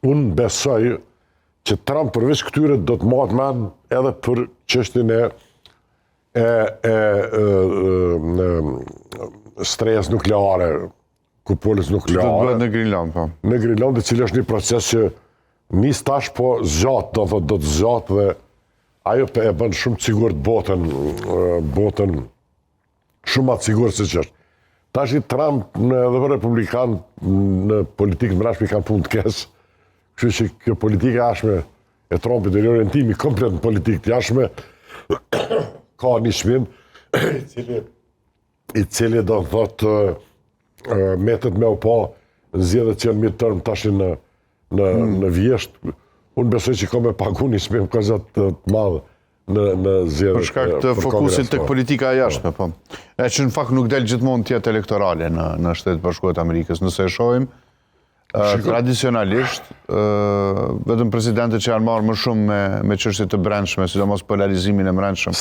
unë besoj që Trump përveç këtyre do të matë men edhe për çështjen e stres nukleare, kupolës nukleare. Do të bëhet në Grenland, po. Në Grenland, i cili është një proces që nis tash po zgjat, do të zgjat dhe ajo e bën shumë të sigurt botën shumë atë sigurt se që është. Tash i Trump edhe për republikan në politikë mbrapsht kanë punë të kesë. Kështu që kjo politika jashme e Trumpit dhe orientimi komplet në politikë të jashme ka një çmim i cili do të thotë metet me u pa zgjedhjet që janë midterm tash në vjesht. Unë besoj që ka me pagu një çmim kozat të madh në zgjedhjet. Për shkak të fokusit tek politika e jashtme, po. E që në fakt nuk del gjithmonë tjetë elektorale në Shtetet Bashkuara të Amerikës. Nëse e shohim, tradicionalisht, vetëm presidentët që janë marrë më shumë me çështje të brendshme, sidomos polarizimin e brendshëm,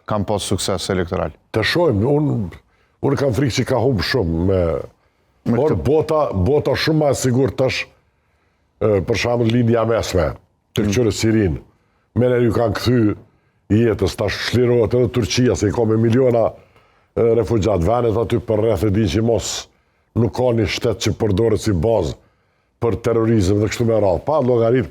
kanë pas sukses elektoral. Të shohim, unë kam frikë që ka humbë shumë por bota shumë më e sigurt tash, për shembull lindja mesme të këtyre Sirin. Mener ju kanë kthy jetës, tash shlirohet edhe Turqia, se i ka me miliona refugjat. Venet aty për rreth e din që mos nuk ka një shtet që përdoret si bazë për terrorizëm dhe kështu me radhë. Pa llogarit